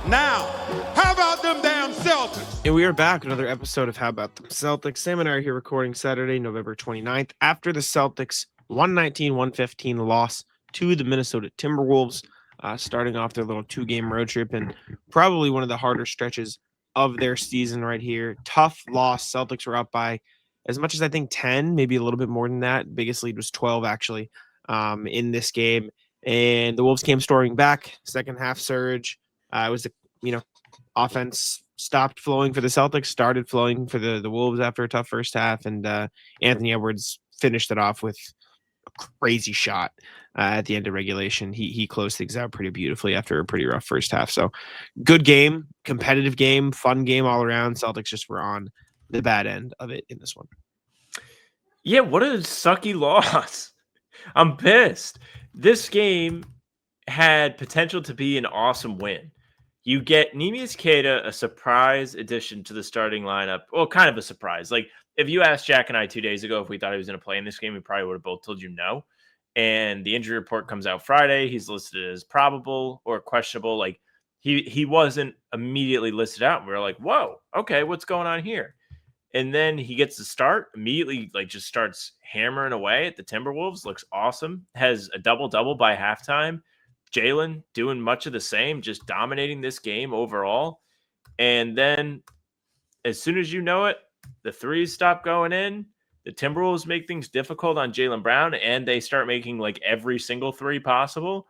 Now, how about them damn Celtics? And we are back with another episode of How About Them Celtics. Sam and I are here recording Saturday, November 29th, after the Celtics 119-115 loss to the Minnesota Timberwolves, starting off their little two-game road trip and probably one of the harder stretches of their season right here. Tough loss. Celtics were up by as much as I think 10, maybe a little bit more than that. Biggest lead was 12, actually, in this game. And the Wolves came storming back. Second half surge. It was offense stopped flowing for the Celtics, started flowing for the Wolves after a tough first half, and Anthony Edwards finished it off with a crazy shot at the end of regulation. He closed things out pretty beautifully after a pretty rough first half. So good game, competitive game, fun game all around. Celtics just were on the bad end of it in this one. Yeah, what a sucky loss. I'm pissed. This game had potential to be an awesome win. You get Neemias Queta, a surprise addition to the starting lineup. Well, kind of a surprise. Like, if you asked Jack and I 2 days ago if we thought he was going to play in this game, we probably would have both told you no. And the injury report comes out Friday. He's listed as probable or questionable. Like, he wasn't immediately listed out. We were like, whoa, okay, what's going on here? And then he gets the start, immediately, like, just starts hammering away at the Timberwolves. Looks awesome. Has a double-double by halftime. Jaylen doing much of the same, just dominating this game overall. And then as soon as you know it, the threes stop going in. The Timberwolves make things difficult on Jaylen Brown, and they start making like every single three possible.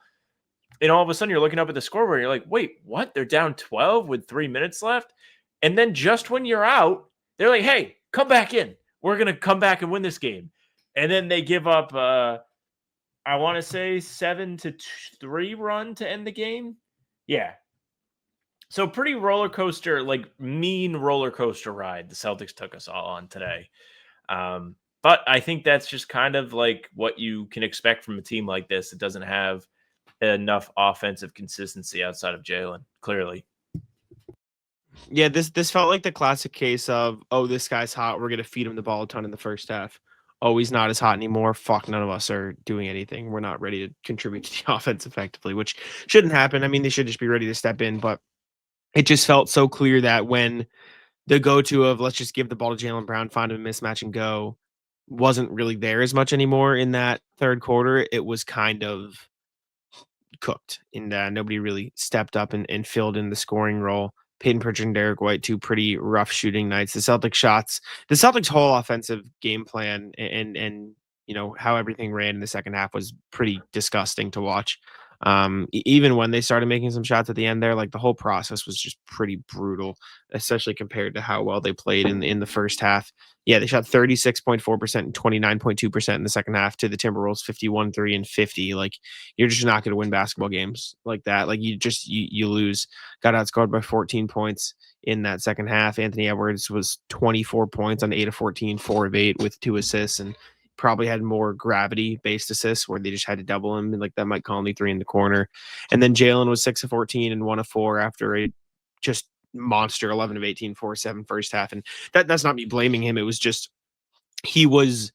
And all of a sudden you're looking up at the scoreboard and you're like, wait, what? They're down 12 with 3 minutes left. And then just when you're out, they're like, hey, come back in. We're going to come back and win this game. And then they give up, I want to say 7-3 run to end the game. Yeah. So pretty roller coaster, like mean roller coaster ride the Celtics took us all on today. But I think that's just kind of like what you can expect from a team like this. It doesn't have enough offensive consistency outside of Jaylen, clearly. Yeah, this felt like the classic case of, oh, this guy's hot. We're going to feed him the ball a ton in the first half. Oh, he's not as hot anymore. Fuck, none of us are doing anything. We're not ready to contribute to the offense effectively, which shouldn't happen. I mean, they should just be ready to step in, but it just felt so clear that when the go-to of let's just give the ball to Jaylen Brown, find him a mismatch and go wasn't really there as much anymore in that third quarter. It was kind of cooked, and nobody really stepped up and filled in the scoring role. Peyton Pritchard and Derek White, two pretty rough shooting nights. The Celtics' whole offensive game plan and how everything ran in the second half was pretty disgusting to watch. Even when they started making some shots at the end there, like the whole process was just pretty brutal, especially compared to how well they played in the first half. Yeah, they shot 36.4% and 29.2% in the second half to the Timberwolves 51, 3, and 50. Like, you're just not going to win basketball games like that. Like, you lose. Got outscored by 14 points in that second half. Anthony Edwards was 24 points on 8 of 14, 4 of 8 with 2 assists, and probably had more gravity-based assists where they just had to double him, like that Mike Conley 3 in the corner. And then Jaylen was 6 of 14 and 1 of 4 after a just monster 11 of 18, 4 of 7 first half. And that's not me blaming him. It was just he was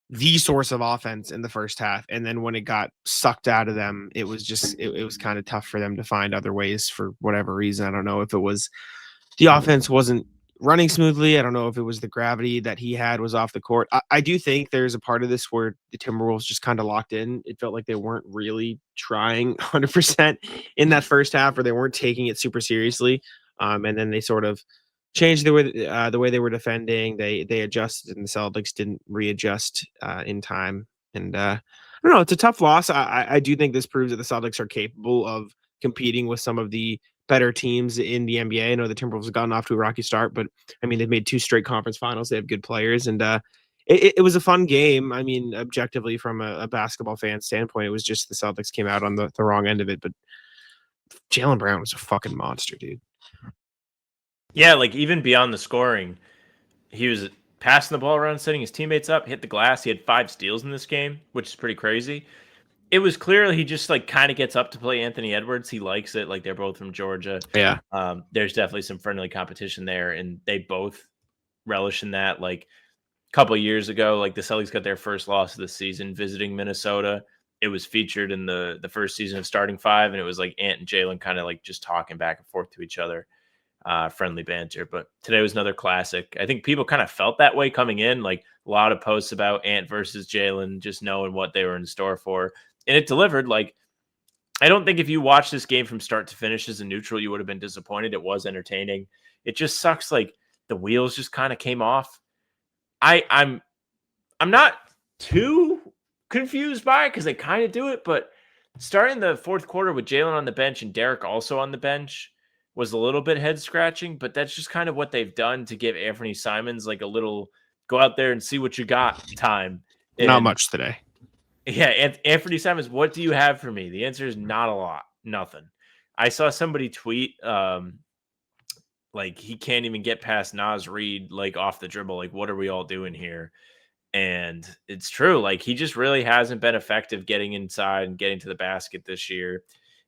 the source of offense in the first half. And then when it got sucked out of them, it was just it was kind of tough for them to find other ways for whatever reason. I don't know if it was the offense wasn't running smoothly. I don't know if it was the gravity that he had was off the court. I do think there's a part of this where the Timberwolves just kind of locked in. It felt like they weren't really trying 100% in that first half, or they weren't taking it super seriously. And then they sort of changed the way they were defending. They adjusted, and the Celtics didn't readjust in time. And I don't know. It's a tough loss. I do think this proves that the Celtics are capable of competing with some of the better teams in the NBA. I know the Timberwolves have gotten off to a rocky start, but I mean, they've made 2 straight conference finals. They have good players, and it was a fun game. I mean, objectively, from a basketball fan standpoint, it was just the Celtics came out on the wrong end of it. But Jaylen Brown was a fucking monster, dude. Yeah, like even beyond the scoring, he was passing the ball around, setting his teammates up, hit the glass. He had 5 steals in this game, which is pretty crazy. It was clear he just like kind of gets up to play Anthony Edwards. He likes it. Like, they're both from Georgia. Yeah. There's definitely some friendly competition there, and they both relish in that. Like, a couple of years ago, like the Celtics got their first loss of the season visiting Minnesota, it was featured in the first season of Starting Five, and it was like Ant and Jaylen kind of like just talking back and forth to each other, friendly banter. But today was another classic. I think people kind of felt that way coming in, like a lot of posts about Ant versus Jaylen, just knowing what they were in store for, and it delivered. Like, I don't think if you watched this game from start to finish as a neutral, you would have been disappointed. It was entertaining. It just sucks. Like the wheels just kind of came off. I'm not too confused by it because they kind of do it, but starting the fourth quarter with Jaylen on the bench and Derek also on the bench was a little bit head scratching, but that's just kind of what they've done to give Anthony Simons like a little go out there and see what you got time. Not much today. Yeah, Anthony Simons, what do you have for me? The answer is not a lot. Nothing. I saw somebody tweet like he can't even get past Naz Reid like off the dribble. Like, what are we all doing here? And it's true. Like, he just really hasn't been effective getting inside and getting to the basket this year.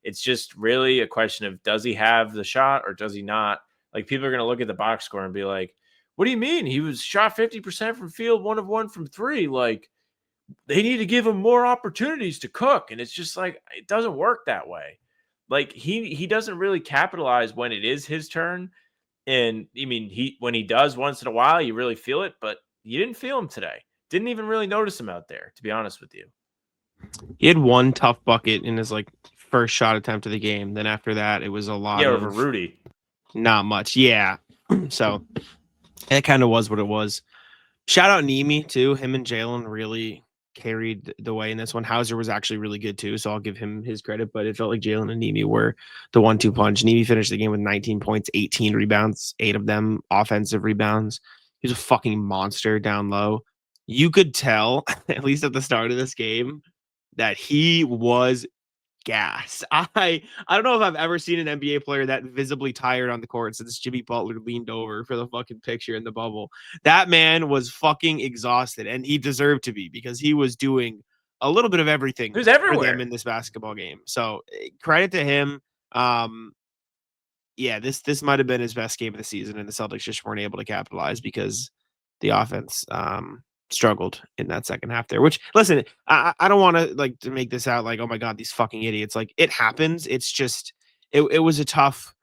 It's just really a question of, does he have the shot or does he not? Like, people are going to look at the box score and be like, what do you mean? He was shot 50% from field, 1 of 1 from 3. Like, they need to give him more opportunities to cook. And it's just like, it doesn't work that way. Like, he doesn't really capitalize when it is his turn. And I mean, when he does once in a while, you really feel it, but you didn't feel him today. Didn't even really notice him out there, to be honest with you. He had one tough bucket in his like first shot attempt of the game. Then after that, it was a lot over Rudy. Not much. Yeah. So it kind of was what it was. Shout out Neemi too. Him and Jaylen really carried the way in this one. Hauser was actually really good too, so I'll give him his credit, but it felt like Jaylen and Neemi were the 1-2 punch. Neemi finished the game with 19 points, 18 rebounds, 8 of them offensive rebounds. He was a fucking monster down low. You could tell, at least at the start of this game, that he was gassed. I don't know if I've ever seen an NBA player that visibly tired on the court since Jimmy Butler leaned over for the fucking picture in the bubble. That man was fucking exhausted, and he deserved to be because he was doing a little bit of everything for them in this basketball game. So credit to him. Yeah, this might have been his best game of the season, and the Celtics just weren't able to capitalize because the offense struggled in that second half there, which listen, I don't want to like to make this out like, oh my God, these fucking idiots. Like, it happens. It's just, it was a tough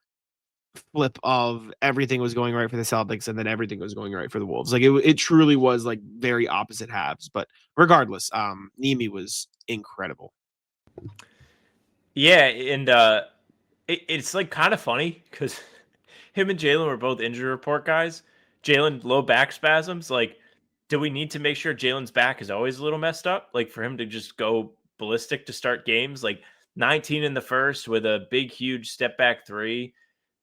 flip of everything was going right for the Celtics and then everything was going right for the Wolves. Like it truly was like very opposite halves, but regardless, Neemi was incredible. Yeah. And it's like kind of funny because him and Jaylen were both injury report guys. Jaylen, low back spasms. Like, do we need to make sure Jaylen's back is always a little messed up? Like, for him to just go ballistic to start games, like 19 in the first with a big, huge step back 3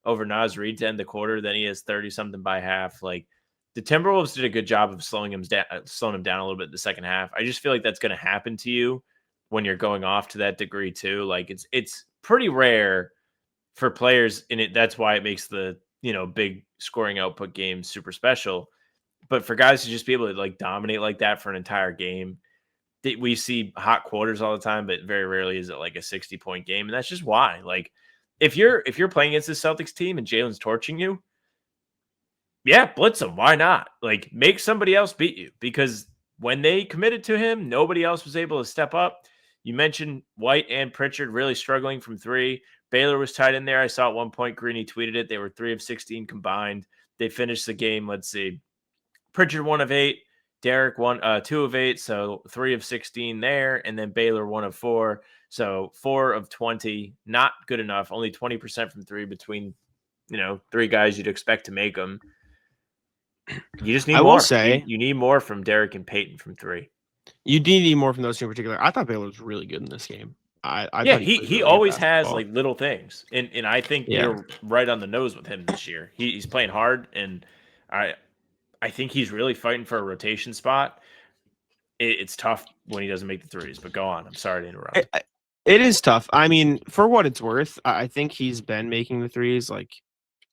over Naz Reid to end the quarter. Then he has 30 something by half. Like, the Timberwolves did a good job of slowing him down a little bit in the second half. I just feel like that's going to happen to you when you're going off to that degree too. Like, it's pretty rare for players in it. That's why it makes the, big scoring output games super special. But for guys to just be able to like dominate like that for an entire game, we see hot quarters all the time, but very rarely is it like a 60-point game. And that's just why. Like, if you're playing against the Celtics team and Jaylen's torching you, yeah, blitz him. Why not? Like, make somebody else beat you, because when they committed to him, nobody else was able to step up. You mentioned White and Pritchard really struggling from 3. Baylor was tied in there. I saw at one point Greeny tweeted it. They were 3 of 16 combined. They finished the game. Let's see. Pritchard 1 of 8, Derek 2 of 8, so 3 of 16 there, and then Baylor 1 of 4, so 4 of 20. Not good enough. Only 20% from 3 between 3 guys you'd expect to make them. You just need more. I will say you need more from Derek and Peyton from 3. You do need more from those two in particular. I thought Baylor was really good in this game. I thought he always has like little things, and I think you're right on the nose with him this year. He's playing hard, and I think he's really fighting for a rotation spot. It's tough when he doesn't make the threes, but go on. I'm sorry to interrupt. It is tough. I mean, for what it's worth, I think he's been making the threes. Like,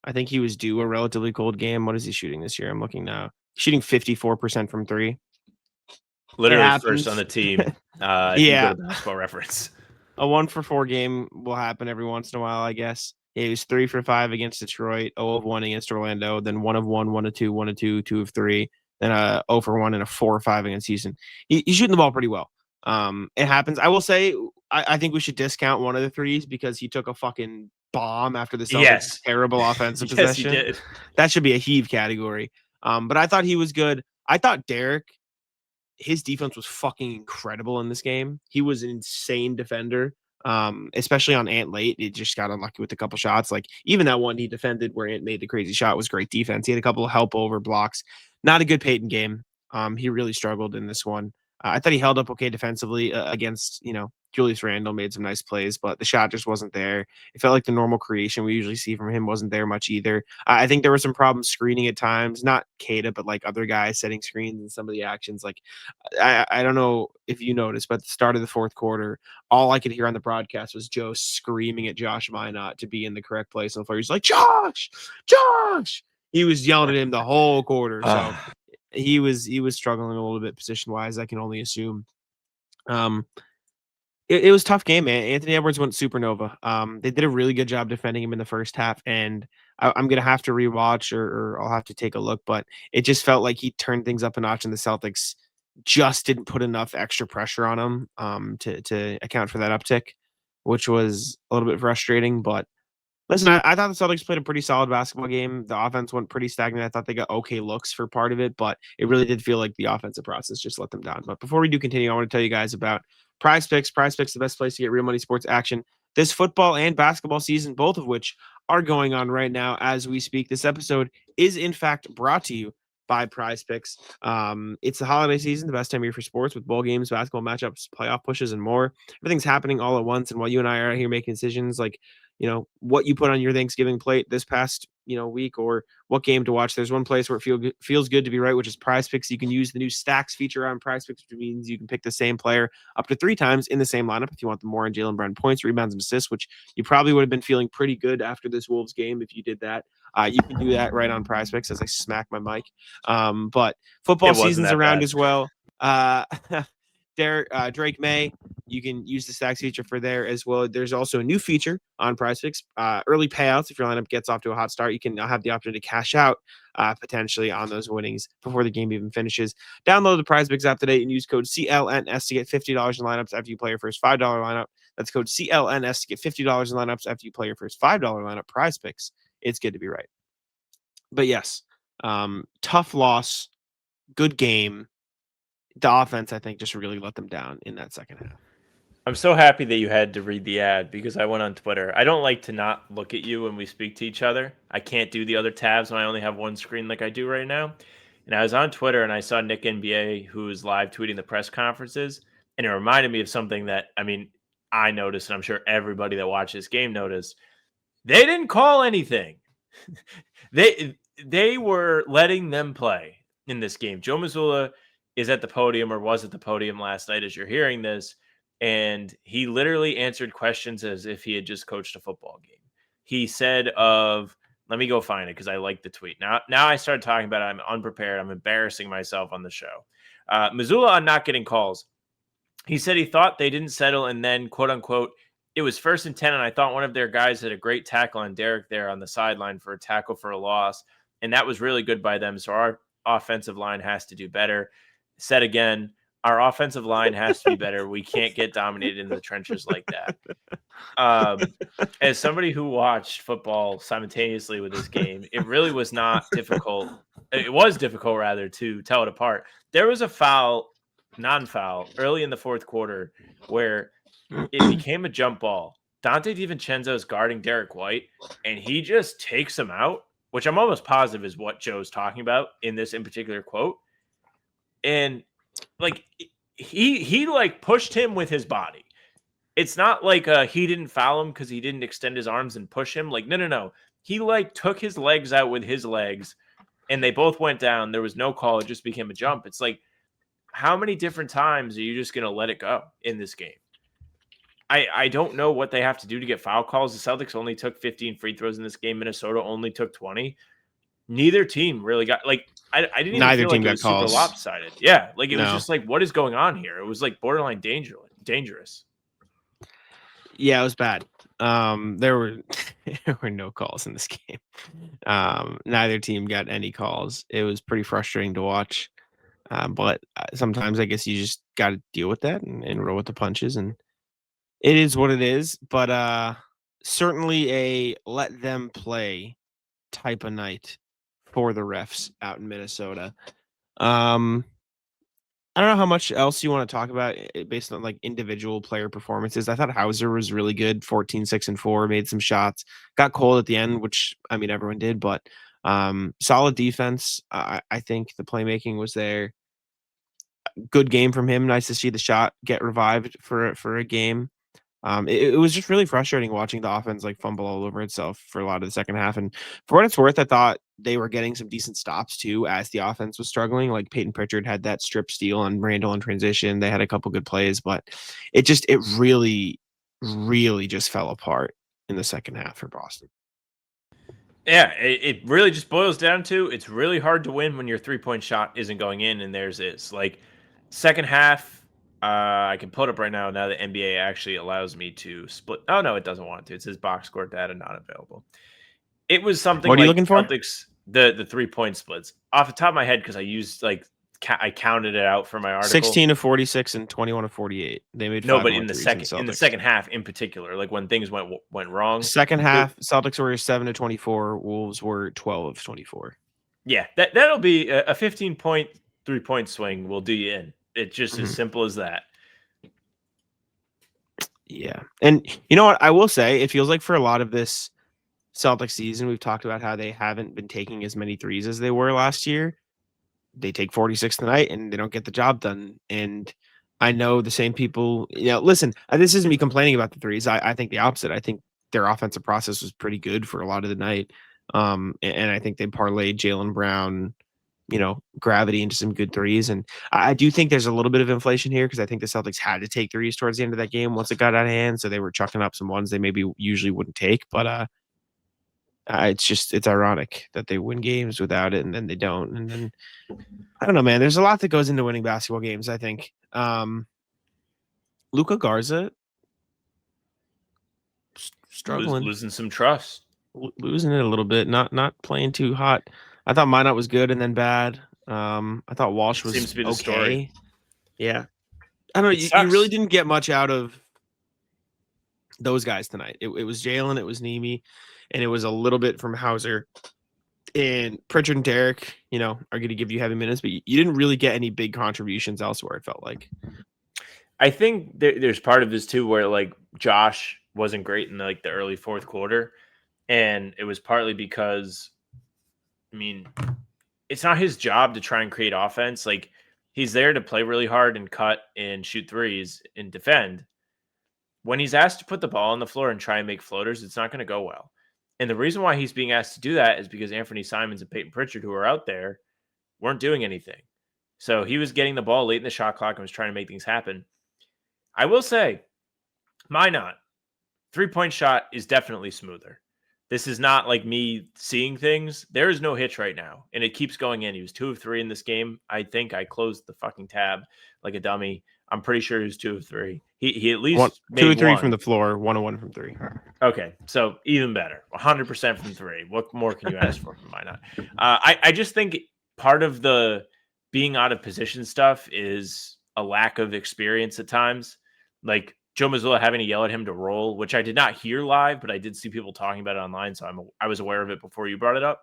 I think he was due a relatively cold game. What is he shooting this year? I'm looking now. Shooting 54% from 3. Literally first on the team. Yeah. Basketball Reference. A 1-for-4 game will happen every once in a while, I guess. He was 3 for 5 against Detroit, 0 of 1 against Orlando, then 1 of 1, 1 of 2, 1 of 2, 2 of 3, then 0 for 1 and a 4 or 5 against Houston. He's shooting the ball pretty well. It happens. I will say, I think we should discount one of the threes because he took a fucking bomb after the Celtics' Yes. terrible offensive Yes, he possession. did. That should be a heave category. But I thought he was good. I thought Derek, his defense was fucking incredible in this game. He was an insane defender, especially on Ant late. He just got unlucky with a couple shots. Like even that one he defended where Ant made the crazy shot was great defense. He had a couple of help over blocks. Not a good Peyton game. He really struggled in this one. I thought he held up okay defensively against, Julius Randle made some nice plays, but the shot just wasn't there. It felt like the normal creation we usually see from him wasn't there much either. I think there were some problems screening at times, not Queta, but like other guys setting screens and some of the actions. Like, I don't know if you noticed, but at the start of the fourth quarter, all I could hear on the broadcast was Joe screaming at Josh Minot to be in the correct place on the floor. He's like, Josh! He was yelling at him the whole quarter. So he was struggling a little bit position wise, I can only assume. It was a tough game, man. Anthony Edwards went supernova. They did a really good job defending him in the first half, and I'm gonna have to rewatch or I'll have to take a look, but it just felt like he turned things up a notch, and the Celtics just didn't put enough extra pressure on him to account for that uptick, which was a little bit frustrating. But listen, I thought the Celtics played a pretty solid basketball game. The offense went pretty stagnant. I thought they got okay looks for part of it, but it really did feel like the offensive process just let them down. But before we do continue, I want to tell you guys about Prize Picks. Prize Picks, the best place to get real money sports action this football and basketball season, both of which are going on right now as we speak. This episode is, in fact, brought to you by Prize Picks. It's the holiday season, the best time of year for sports with bowl games, basketball matchups, playoff pushes, and more. Everything's happening all at once. And while you and I are out here making decisions like, what you put on your Thanksgiving plate this past, week, or what game to watch, there's one place where it feels good to be right, which is Prize Picks. You can use the new stacks feature on Prize Picks, which means you can pick the same player up to 3 times in the same lineup if you want the more on Jaylen Brown points, rebounds, and assists, which you probably would have been feeling pretty good after this Wolves game if you did that. You can do that right on Prize Picks as I smack my mic. But football season's around bad as well. Drake May, you can use the stacks feature for there as well. There's also a new feature on Prize Picks, early payouts. If your lineup gets off to a hot start, you can now have the option to cash out potentially on those winnings before the game even finishes. Download the Prize Picks app today and use code CLNS to get $50 in lineups after you play your first $5 lineup. That's code CLNS to get $50 in lineups after you play your first $5 lineup. Prize Picks. It's good to be right. But yes, tough loss, good game. The offense, I think, just really let them down in that second half. I'm so happy that you had to read the ad because I went on Twitter. I don't like to not look at you when we speak to each other. I can't do the other tabs when I only have one screen like I do right now. And I was on Twitter and I saw Nick NBA, who was live tweeting the press conferences. And it reminded me of something that, I noticed, and I'm sure everybody that watched this game noticed. They didn't call anything. They were letting them play in this game. Joe Mazzulla is at the podium, or was at the podium last night as you're hearing this, and he literally answered questions as if he had just coached a football game. He said let me go find it because I like the tweet. Now I started talking about it. I'm unprepared. I'm embarrassing myself on the show. Mazzulla on not getting calls. He said he thought they didn't settle, and then, quote unquote, it was 1st and 10, and I thought one of their guys had a great tackle on Derek there on the sideline for a tackle for a loss, and that was really good by them, so our offensive line has to do better. Said again, our offensive line has to be better. We can't get dominated in the trenches like that. As somebody who watched football simultaneously with this game, it really was not difficult. It was difficult, rather, to tell it apart. There was a non-foul, early in the fourth quarter where it became a jump ball. Dante DiVincenzo is guarding Derek White, and he just takes him out, which I'm almost positive is what Joe's talking about in this in particular quote. And he pushed him with his body. It's not like he didn't foul him because he didn't extend his arms and push him. No. He took his legs out with his legs, and they both went down. There was no call. It just became a jump. It's like, how many different times are you just going to let it go in this game? I don't know what they have to do to get foul calls. The Celtics only took 15 free throws in this game. Minnesota only took 20. Neither team really got I didn't even feel like it was super lopsided. Yeah, it was just what is going on here? It was borderline dangerous. Yeah, it was bad. There were no calls in this game. Neither team got any calls. It was pretty frustrating to watch. But sometimes I guess you just got to deal with that and roll with the punches, and it is what it is. But certainly a let them play type of night for the refs out in Minnesota. I don't know how much else you want to talk about based on like individual player performances. I thought Hauser was really good, 14, 6, and 4, made some shots, got cold at the end, which I mean everyone did, but solid defense. I think the playmaking was there. Good game from him. Nice to see the shot get revived for a game. It was just really frustrating watching the offense like fumble all over itself for a lot of the second half. And for what it's worth, I thought they were getting some decent stops too as the offense was struggling. Like Peyton Pritchard had that strip steal on Randall in transition. They had a couple good plays, but it really, really just fell apart in the second half for Boston. Yeah, it really just boils down to it's really hard to win when your 3-point shot isn't going in and theirs is. Like second half, I can pull it up right now. Now the NBA actually allows me to split. Oh no, it doesn't want to. It says box score data not available. It was something What are you like looking for? Celtics, the 3-point splits off the top of my head because I used like I counted it out for my article. 16 of 46 and 21 of 48. They made No, 5 but more in the threes than second Celtics. half in particular, like when things went wrong. Second half, Celtics were 7 of 24. Wolves were 12 of 24. Yeah, that'll be a 15-point 3-point swing will do you in. It's just as simple as that. Yeah. And you know what? I will say it feels like for a lot of this Celtics season, we've talked about how they haven't been taking as many threes as they were last year. They take 46 tonight and they don't get the job done. And I know the same people, listen, this isn't me complaining about the threes. I think the opposite. I think their offensive process was pretty good for a lot of the night. And I think they parlayed Jaylen Brown, gravity into some good threes. And I do think there's a little bit of inflation here because I think the Celtics had to take threes towards the end of that game once it got out of hand. So they were chucking up some ones they maybe usually wouldn't take. But it's ironic that they win games without it and then they don't. And then I don't know, man. There's a lot that goes into winning basketball games, I think. Luka Garza struggling, Losing some trust. losing it a little bit, not playing too hot. I thought Minot was good and then bad. I thought Walsh was Seems to be the okay. story. Yeah. I don't know. You really didn't get much out of those guys tonight. It was Jaylen, it was Neemi, and it was a little bit from Hauser. And Pritchard and Derek, are going to give you heavy minutes, but you didn't really get any big contributions elsewhere, it felt like. I think there's part of this too where like Josh wasn't great in like the early fourth quarter. And it was partly because, I mean, it's not his job to try and create offense. Like he's there to play really hard and cut and shoot threes and defend. When he's asked to put the ball on the floor and try and make floaters, it's not going to go well. And the reason why he's being asked to do that is because Anthony Simons and Peyton Pritchard, who are out there, weren't doing anything. So he was getting the ball late in the shot clock and was trying to make things happen. I will say, Minot, 3-point shot is definitely smoother. This is not like me seeing things. There is no hitch right now, and it keeps going in. He was 2 of 3 in this game. I think I closed the fucking tab like a dummy. I'm pretty sure he was 2 of 3. He at least made 2 of 3 one. from the floor, 1 of 1 from 3. Okay, so even better. 100% from 3. What more can you ask for from Minot? I just think part of the being out of position stuff is a lack of experience at times. Like Joe Mazzulla having to yell at him to roll, which I did not hear live, but I did see people talking about it online, so I was aware of it before you brought it up.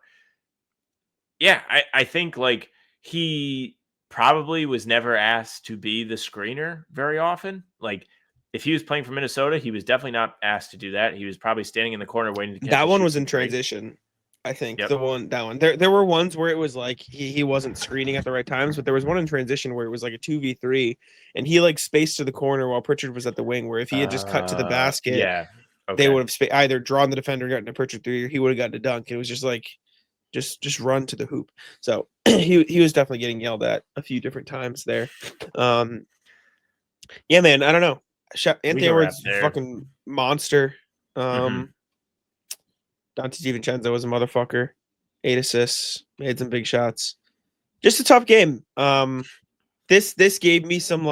Yeah, I think like he probably was never asked to be the screener very often. Like if he was playing for Minnesota, he was definitely not asked to do that. He was probably standing in the corner waiting to catch that one was in three. transition. I think Yep. that one. There were ones where it was like he wasn't screening at the right times, but there was one in transition where it was like a 2v3 and he like spaced to the corner while Pritchard was at the wing, where if he had just cut to the basket, they would have either drawn the defender, gotten a Pritchard 3, or he would have gotten a dunk. It was just like just run to the hoop. So he was definitely getting yelled at a few different times there. Yeah, man, I don't know. Anthony Edwards, fucking monster. Dante DiVincenzo was a motherfucker. 8 assists, made some big shots. Just a tough game. This gave me some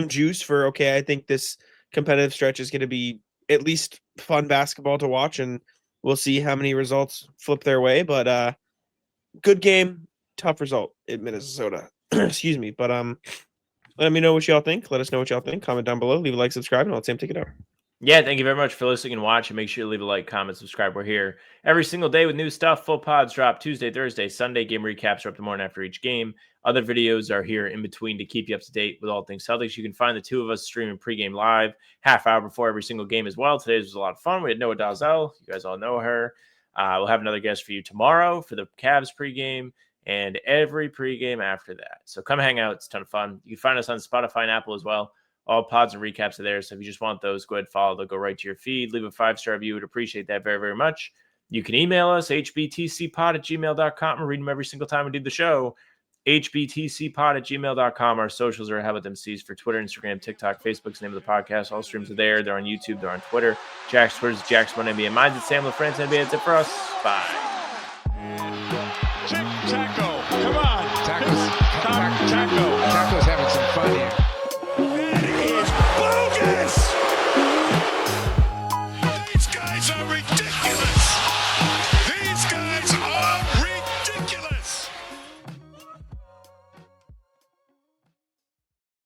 juice for I think this competitive stretch is going to be at least fun basketball to watch, and we'll see how many results flip their way. But good game, tough result in Minnesota. Excuse me. But let me know what y'all think. Let us know what y'all think. Comment down below. Leave a like, subscribe, and I'll let Sam take it out. Yeah, thank you very much for listening and watching. Make sure you leave a like, comment, subscribe. We're here every single day with new stuff. Full pods drop Tuesday, Thursday, Sunday. Game recaps are up the morning after each game. Other videos are here in between to keep you up to date with all things Celtics. You can find the two of us streaming pregame live half hour before every single game as well. Today's was a lot of fun. We had Noah Dalzell. You guys all know her. We'll have another guest for you tomorrow for the Cavs pregame and every pregame after that. So come hang out. It's a ton of fun. You can find us on Spotify and Apple as well. All pods and recaps are there. So if you just want those, go ahead and follow. They'll go right to your feed. Leave a 5-star review. Would appreciate that very, very much. You can email us, hbtcpod@gmail.com. We read them every single time we do the show. hbtcpod@gmail.com. Our socials are How About Them C's for Twitter, Instagram, TikTok, Facebook's the name of the podcast. All streams are there. They're on YouTube. They're on Twitter. Jack's Twitter's Jack's1NBA. Mine's at Sam LaFrance NBA. That's it for us. Bye. Check, check, go.